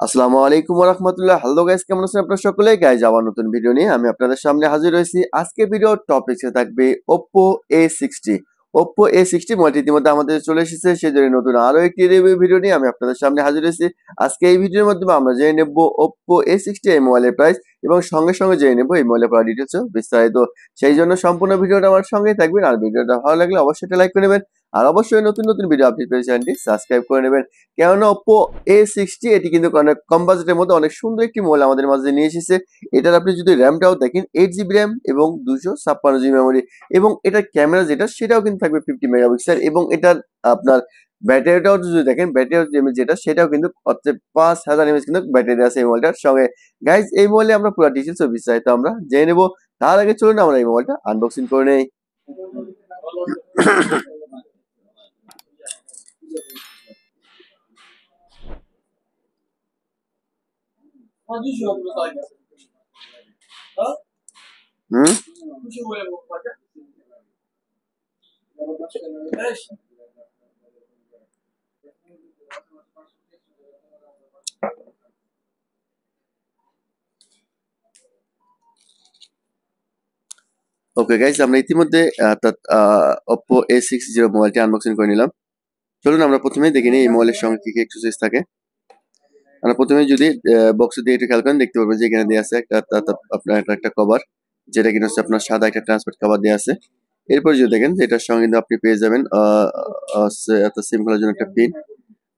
আসসালামু আলাইকুম ওয়া রাহমাতুল্লাহ। হ্যালো গাইস, কেমন আছেন আপনারা সকলে? গাইস, আবার নতুন ভিডিও নিয়ে আমি আপনাদের সামনে হাজির হয়েছি। আজকে ভিডিওর টপিকসে থাকবে Oppo A60। Oppo A60 মোবাইলটি ইতিমধ্যে আমাদের চলে এসেছে, সেজন্য নতুন আরো একটি রিভিউ ভিডিও নিয়ে আমি আপনাদের সামনে হাজির হয়েছি। আজকে এই ভিডিওর মাধ্যমে আমরা জেনে নেব Oppo A60 এই মোবাইলের প্রাইস এবং সঙ্গে সঙ্গে জেনে নেব এই মোবাইলের পুরো ডিটেইলস বিস্তারিত। সেই জন্য সম্পূর্ণ ভিডিওটা আমার সঙ্গেই থাকবেন, আর ভিডিওটা ভালো লাগলে অবশ্যই একটা লাইক করে নেবেন, আর অবশ্যই নতুন নতুন ভিডিও আপডেট পেতে চ্যানেলটি সাবস্ক্রাইব করে নেবেন। কেননা Oppo A60 এটি কিন্তু অনেক কম বাজেটের মধ্যে অনেক সুন্দর একটি মোবাইল আমাদের মাঝে নিয়ে এসেছে। এটার আপনি যদি র্যামটাও দেখেন 8 জিবি র্যাম এবং 256 জিবি মেমোরি, এবং এটার ক্যামেরা যেটা সেটাও কিন্তু থাকবে 50 মেগাপিক্সেল, এবং এটার আপনার ব্যাটারিটাও যদি দেখেন, ব্যাটারি যেটা সেটাও কিন্তু 5000 এমএএইচ কিন্তু ব্যাটারি আছে এই মোবাইলটার সঙ্গে। গাইজ, এই মোবাইলে আমরা পুরো ডিটেলস ও বিস্তারিত আমরা জেনে নেব। তার আগে চলুন আমরা এই মোবাইলটা আনবক্সিং করে নেই। হুম ওকে গাইজ, আমরা ইতিমধ্যে Oppo A60 মোবাইলটি আনবক্সিং করে নিলাম। চলুন আমরা প্রথমেই দেখে নিই এই মোবাইলের সঙ্গে কি কি অ্যাক্সেসরিজ থাকে। আমরা প্রথমে যদি বক্সের দিকে একটু খেয়াল করেন, দেখতে পারবেন যে এখানে দেওয়া আছে আপনার একটা কভার, যেটা কিনা হচ্ছে আপনার সাদা একটা ট্রান্সপারেন্ট কভার দেওয়া আছে। এরপর যদি দেখেন যে এটার সঙ্গে কিন্তু আপনি পেয়ে যাবেন সিম খোলার জন্য একটা পিন।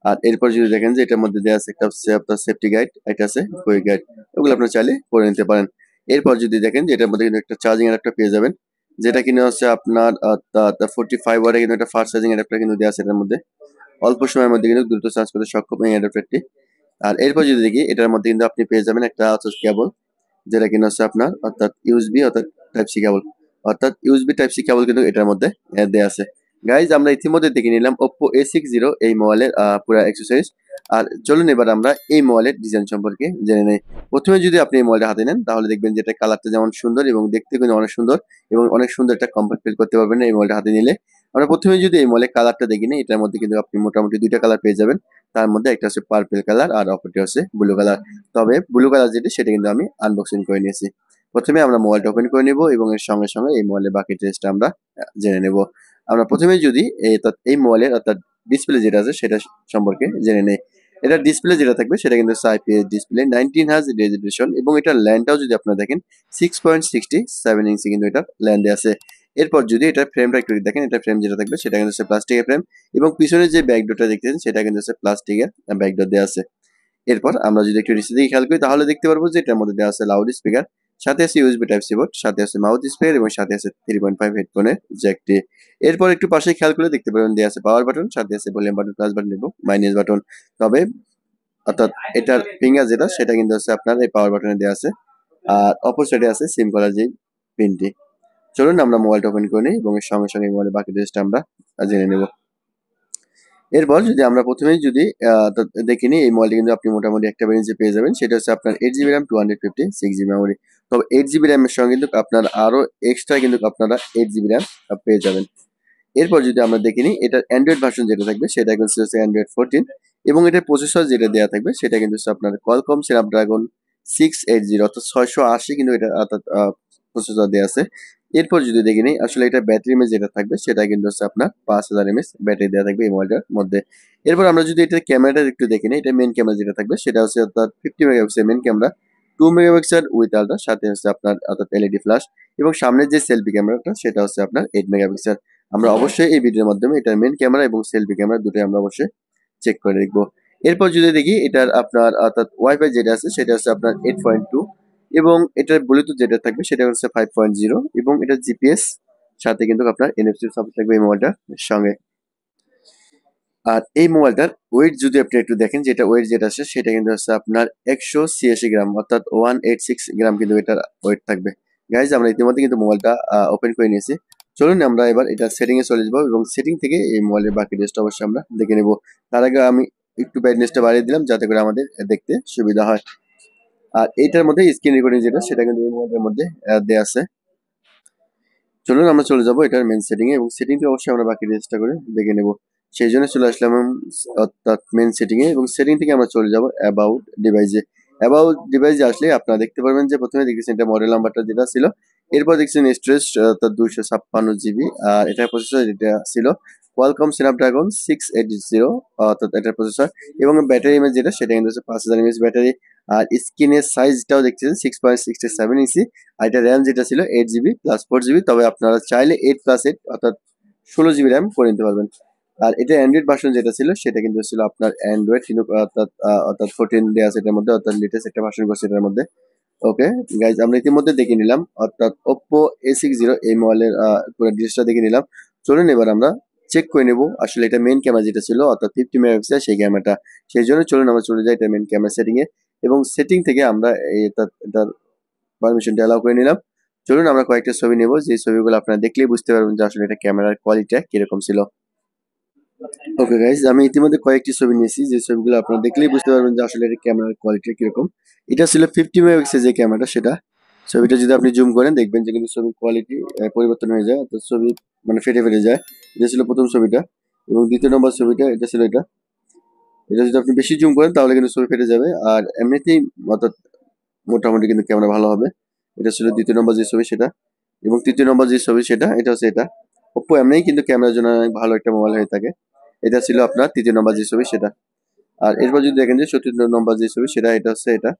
আর এরপর যদি দেখেন যে এটার মধ্যে দেওয়া আছে একটা হচ্ছে আপনার সেফটি গাইড, এটা আছে কুইক গাইড, ওগুলো আপনি চাইলে পড়ে নিতে পারেন। এরপর যদি দেখেন যে এটার মধ্যে কিন্তু একটা চার্জিং অ্যাডাপ্টার পেয়ে যাবেন, যেটা কিনা হচ্ছে আপনার 45 ওয়াটের কিন্তু একটা ফাস্ট চার্জিং অ্যাডাপ্টার কিন্তু দেওয়া আছে এটার মধ্যে। অল্প সময়ের মধ্যে কিন্তু দ্রুত চার্জ করতে সক্ষম এই অ্যাডাপ্টারটি। আর এরপর যদি দেখি, এটার মধ্যে কিন্তু আপনি পেয়ে যাবেন একটা কেবল, যেটা কিনা হচ্ছে আপনার USB type C cable, USB type C cable কিন্তু এটার মধ্যে দেওয়া আছে। গাইজ, আমরা ইতিমধ্যে দেখে নিলাম Oppo A60 এই মোবাইলের পুরো অ্যাক্সেসরিজ। আর চলুন এবার আমরা এই মোবাইলের ডিজাইন সম্পর্কে জেনে নেই। প্রথমে যদি আপনি এই মোবাইলটা হাতে নেন, তাহলে দেখবেন যে এটা কালারটা যেমন সুন্দর এবং দেখতে কিন্তু অনেক সুন্দর, এবং অনেক সুন্দর একটা কমফর্ট ফিল করতে পারবেন এই মোবাইলটা হাতে নিলে। আমরা প্রথমে যদি এই মোবাইলের কালারটা দেখি নিই, এটার মধ্যে কিন্তু আপনি মোটামুটি দুইটা কালার পেয়ে যাবেন। তার মধ্যে একটা হচ্ছে পার্পল কালার আর অপরটি হচ্ছে ব্লু কালার। তবে ব্লু কালার যেটি সেটা কিন্তু আমি আনবক্সিং করে নিয়েছি। প্রথমে আমরা মোবাইলটা ওপেন করে নিব এবং এর সঙ্গে সঙ্গে এই মোবাইলের বাকি ডিটেইলসটা আমরা জেনে নেব। আমরা প্রথমে যদি এই মোবাইলের ডিসপ্লে যেটা আছে সেটা সম্পর্কে জেনে নেই। এটার ডিসপ্লে যেটা থাকবে সেটা কিন্তু IPS ডিসপ্লে, 19 হার্জ রেজোলিউশন, এবং এটার ল্যান্ডটাও যদি আপনারা দেখেন 6.67 ইঞ্চি কিন্তু এটার ল্যান্ডে আছে। এরপর যদি এটার ফ্রেমটা একটু দেখেন, এটা ফ্রেম যেটা থাকবে সেটা কিন্তু হচ্ছে প্লাস্টিকের ফ্রেম, এবং পিছনে যে ব্যাকডোরটা দেখতেছেন সেটা কিন্তু হচ্ছে প্লাস্টিকের ব্যাকডোর দেওয়া আছে। এরপর আমরা যদি একটু নিচের দিকে খেয়াল করি, তাহলে দেখতে পারবো যে এটার মধ্যে দেওয়া আছে লাউড স্পিকার, সাথে আছে ইউএসবি টাইপ সি পোর্ট, সাথে আছে মাউথ স্পিকার, এবং সাথে আছে 3.5 হেডফোনের জ্যাকটি। এরপর একটু পাশে খেয়াল করে দেখতে পাবেন দেওয়া আছে পাওয়ার বাটন, সাথে আছে ভলিউম বাটন, প্লাস বাটন এবং মাইনাস বাটন। তবে অর্থাৎ এটার ফিঙ্গার যেটা সেটা কিন্তু হচ্ছে আপনার এই পাওয়ার বাটনে দেওয়া আছে। আর অপর সাইডে আছে সিম করার যে পিনটি। চলুন আমরা মোবাইলটা ওপেন করে নিই এবং এর সঙ্গে সঙ্গে মোবাইলের বাকি ডিটেইলসটা আমরা জেনে নেব। এরপর যদি আমরা প্রথমেই যদি দেখে নিই, এই মোবাইলটি কিন্তু আপনি মোটামুটি একটা ভেরিয়েন্টে পেয়ে যাবেন, সেটা হচ্ছে আপনার 8 জিবি র্যাম 256 জিবি মেমোরি। তবে 8 জিবি র্যামের সঙ্গে কিন্তু আপনার আরও এক্সট্রা কিন্তু আপনারা 8 জিবি র্যাম পেয়ে যাবেন। এরপর যদি আমরা দেখে নিই, এটার অ্যান্ড্রয়েড ভার্সন যেটা থাকবে সেটা কিন্তু হচ্ছে অ্যান্ড্রয়েড 14, এবং এটার প্রসেসর যেটা দেওয়া থাকবে সেটা কিন্তু হচ্ছে আপনার কোয়ালকম স্ন্যাপড্রাগন 680, অর্থাৎ 680 কিন্তু এটা অর্থাৎ প্রসেসর দেওয়া আছে। এরপর যদি দেখে নিই, আসলে এটা ব্যাটারি এমএচ যেটা থাকবে সেটা কিন্তু হচ্ছে আপনার 5000 এমএচ ব্যাটারি দেওয়া থাকবে এই মোবাইলটার মধ্যে। এরপর আমরা যদি এটার ক্যামেরাটা একটু দেখে নিই, এটা মেন ক্যামেরা যেটা থাকবে সেটা হচ্ছে অর্থাৎ 50 megapixel main camera, 2 megapixel with ultra, সাথে হচ্ছে আপনার অর্থাৎ এলইডি ফ্ল্যাশ, এবং সামনের যে সেলফি ক্যামেরাটা সেটা হচ্ছে আপনার 8 মেগাপিক্সেল। আমরা অবশ্যই এই ভিডিওর মাধ্যমে এটার মেন ক্যামেরা এবং সেলফি ক্যামেরা দুটোই আমরা অবশ্যই চেক করে দেখবো। এরপর যদি দেখি এটার আপনার অর্থাৎ ওয়াইফাই যেটা আছে সেটা হচ্ছে আপনার 8.2, এবং এটার ব্লুটুথ যেটা থাকবে সেটা হচ্ছে 5.0, এবং এটা জিপিএস, সাথে কিন্তু আপনার এনএফসি সাপোর্ট থাকবে এই মোবাইলটার সঙ্গে। আর এই মোবাইলটার ওয়েট যদি আপনি একটু দেখেন, যেটা ওয়েট যেটা আছে সেটা কিন্তু হচ্ছে আপনার 186 গ্রাম, অর্থাৎ 186 গ্রাম কিন্তু এটার ওয়েট থাকবে। গাইজ, আমরা ইতিমধ্যে কিন্তু মোবাইলটা ওপেন করে নিয়েছি। চলুন আমরা এবার এটা সেটিং এ চলে যাবো, এবং সেটিং থেকে এই মোবাইলের বাকি ডিটেইলসটা অবশ্যই আমরা দেখে নেব। তার আগে আমি একটু ব্রাইটনেসটা বাড়িয়ে দিলাম যাতে করে আমাদের দেখতে সুবিধা হয়। আর এইটার মধ্যে স্ক্রিন রেকর্ডিং যেটা সেটা কিন্তু এই মোবাইলের মধ্যে দেওয়া আছে। চলুন আমরা চলে যাবো এটার মেন সেটিং এ, এবং সেটিংটা অবশ্যই আমরা বাকি ডিটেইলসটা করে দেখে নেব। সেই জন্য চলে আসলাম অর্থাৎ মেন সেটিং এ, এবং সেটিং থেকে আমরা চলে যাব অ্যাবাউট ডিভাইসে। অ্যাবাউট ডিভাইসে আসলে আপনারা দেখতে পারবেন যে প্রথমে দেখতেছেন এটা মডেল নাম্বারটা যেটা ছিল, এরপর দেখছেন স্টোরেজ অর্থাৎ 256 জিবি, আর এটার প্রসেসর যেটা ছিল কোয়ালকম স্ন্যাপড্রাগন 680 অর্থাৎ এটার প্রসেসর, এবং ব্যাটারি ইমেজ যেটা সেটা কিন্তু হচ্ছে 5000 এমএএইচ ব্যাটারি। আর স্ক্রিনের সাইজটাও দেখতেছেন 6.67 ইঞ্চি, আর এটা র্যাম যেটা ছিল 8 জিবি প্লাস 4 জিবি, তবে আপনারা চাইলে 8+8 অর্থাৎ 16 জিবি র্যাম করে নিতে পারবেন। আর এটা অ্যান্ড্রয়েড ভার্সন যেটা ছিল সেটা কিন্তু ছিল আপনার অ্যান্ড্রয়েড কিন্তু অর্থাৎ 14 দেওয়া আছে এটার মধ্যে, অর্থাৎ লেটেস্ট একটা ভার্সন করছে এটার মধ্যে। ওকে গাইজ, আমরা ইতিমধ্যে দেখে নিলাম অর্থাৎ Oppo A60 এই মোবাইলের পুরো ডিটেলসটা দেখে নিলাম। চলুন এবার আমরা চেক করে নেব আসলে এটা মেইন ক্যামেরা যেটা ছিল অর্থাৎ 50 মেগাপিক্সেল সেই ক্যামেরাটা। সেই জন্য চলুন আমরা চলে যাই এটা মেইন ক্যামেরা সেটিং এ, এবং সেটিং থেকে আমরা এটার পারমিশনটা অ্যালাউ করে নিলাম। চলুন আমরা কয়েকটা ছবি নেব, যে ছবিগুলো আপনারা দেখলেই বুঝতে পারবেন যে আসলে এটা ক্যামেরার কোয়ালিটিটা কিরকম ছিল। ওকে গাইজ, আমি ইতিমধ্যে কয়েকটি ছবি নিয়েছি, যে ছবিগুলো আপনারা দেখলেই বুঝতে পারবেন যে আসলে এটা ক্যামেরার কোয়ালিটি কিরকম। এটা ছিল 50 মেগাপিক্সেল যে ক্যামেরাটা সেটা। ছবিটা যদি আপনি জুম করেন দেখবেন যে কিন্তু ছবির কোয়ালিটি পরিবর্তন হয়ে যায়, অর্থাৎ ছবি মানে ফেটে ফেটে যায়। এটা ছিল প্রথম ছবিটা, এবং দ্বিতীয় নম্বর ছবিটা এটা ছিল এটা। এটা যদি আপনি বেশি জুম করেন তাহলে কিন্তু ছবি ফেটে যাবে, আর এমনিতেই অর্থাৎ মোটামুটি কিন্তু ক্যামেরা ভালো হবে। এটা ছিল দ্বিতীয় নম্বর যে ছবি সেটা, এবং তৃতীয় নম্বর যে ছবি সেটা এটা হচ্ছে এটা। ওপ্পো এমনিই কিন্তু ক্যামেরার জন্য অনেক ভালো একটা মোবাইল হয়ে থাকে। এটা ছিল আপনার তৃতীয় নম্বর যে ছবি সেটা। আর এরপর যদি দেখেন যে চতুর্থ নম্বর যে ছবি সেটা এটা হচ্ছে এটা।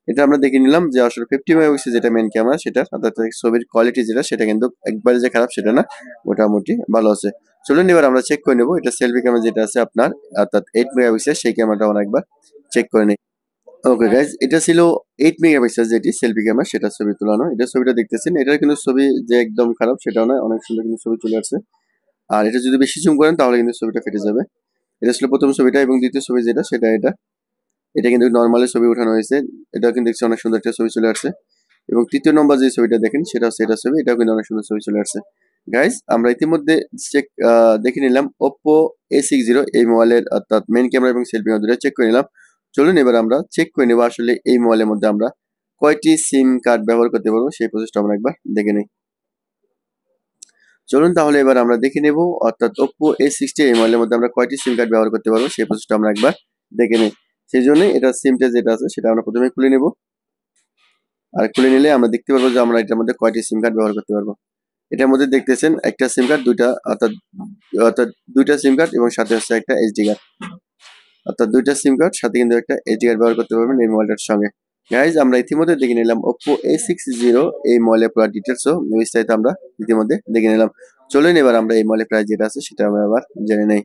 এটা আমরা দেখে নিলাম যে আসলে 50 মেগাপিক্সেল যেটা মেইন ক্যামেরা সেটা, অর্থাৎ ছবির কোয়ালিটি যেটা সেটা কিন্তু একবারে যে খারাপ সেটা না, মোটামুটি ভালো আছে। চলুন এবার আমরা চেক করে নেবো এটা সেলফি ক্যামেরা যেটা আছে আপনার অর্থাৎ 8 মেগাপিক্সেল সেই ক্যামেরাটা আমরা একবার চেক করে নিই। ওকে গাইজ, এটা ছিল 8 মেগাপিক্সেল যেটি সেলফি ক্যামেরা সেটা ছবি তোলানো। এটা ছবিটা দেখতেছেন, এটার কিন্তু ছবি যে একদম খারাপ সেটাও নয়, অনেক সুন্দর কিন্তু ছবি চলে আসছে। আর এটা যদি বেশি জুম করেন তাহলে কিন্তু ছবিটা ফেটে যাবে। এটা ছিল প্রথম ছবিটা, এবং দ্বিতীয় ছবি যেটা সেটা এটা। এটা কিন্তু নর্মালি ছবি উঠানো হয়েছে, এটাও কিন্তু দেখছি অনেক সুন্দর একটা ছবি চলে আসছে। এবং তৃতীয় নম্বর যে ছবিটা দেখেন সেটা হচ্ছে এটা ছবি, এটাও কিন্তু অনেক সুন্দর ছবি চলে আসছে। গাইজ, আমরা ইতিমধ্যে চেক দেখে নিলাম Oppo A60 এই মোবাইলের অর্থাৎ মেইন ক্যামেরা এবং সেলফি ক্যামেরা দুটো চেক করে নিলাম। চলুন এবার আমরা চেক করে নেব আসলে এই মোবাইলের মধ্যে আমরা কয়টি সিম কার্ড ব্যবহার করতে পারবো সেই প্রসেসটা আমরা একবার দেখে নিই। চলুন তাহলে এবার আমরা দেখে নেব অর্থাৎ Oppo A60 এই মোবাইলের মধ্যে আমরা কয়টি সিম কার্ড ব্যবহার করতে পারবো সেই প্রসেসটা আমরা একবার দেখে নিই। সেই জন্য এটা সিমটা যেটা আছে সেটা আমরা প্রথমে খুলে নেব, আর খুলে নিলে আমরা দেখতে পারবো যে আমরা এটার মধ্যে কয়টি সিম কার্ড ব্যবহার করতে পারবো। এটার মধ্যে দেখতেছেন একটা সিম কার্ড দুইটা, অর্থাৎ অর্থাৎ দুইটা সিম কার্ড এবং সাথে হচ্ছে একটা এইচডি কার্ড, অর্থাৎ দুইটা সিম কার্ড সাথে কিন্তু একটা এইচডি কার্ড ব্যবহার করতে পারবেন এই মোবাইলটার সঙ্গে। গাইজ, আমরা ইতিমধ্যে দেখে নিলাম Oppo A60 এই মোবাইলের পুরো ডিটেলসও বিস্তারিত আমরা ইতিমধ্যে দেখে নিলাম। চলুন এবার আমরা এই মোবাইলের প্রাইস যেটা আছে সেটা আমরা আবার জেনে নেই।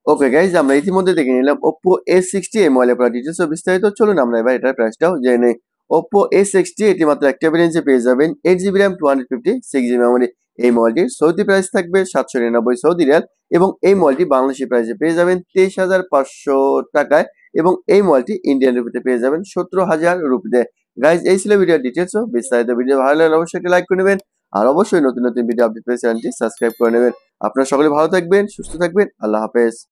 ওকে গাইজ, আমরা ইতিমধ্যে দেখে নিলাম Oppo A60 এই মোবাইলের পুরো ডিটেলস ও বিস্তারিত। চলুন আমরা এবার এটার প্রাইসটাও জেনে নেই। Oppo A60 এটি মাত্র একটা ভেরিয়েন্টে পেয়ে যাবেন 8 জিবি র্যাম 256 জিবি মেমোরি। এই মোবাইলটির সৌদি প্রাইস থাকবে 799 সৌদি রিয়াল, এবং এই মোবাইলটি বাংলাদেশি প্রাইসে পেয়ে যাবেন 23,500 টাকায়, এবং এই মোবাইলটি ইন্ডিয়ান রুপিতে পেয়ে যাবেন 17,000 রুপিতে। গাইজ, এই ছিল ভিডিওর ডিটেলস। বিস্তারিত ভিডিও ভালো লাগলে অবশ্যই একটা লাইক করে নেবেন, আর অবশ্যই নতুন নতুন ভিডিও আপডেট পেয়ে চ্যানেলটি সাবস্ক্রাইব করে নেবেন। আপনারা সকলে ভালো থাকবেন, সুস্থ থাকবেন, আল্লাহ হাফেজ।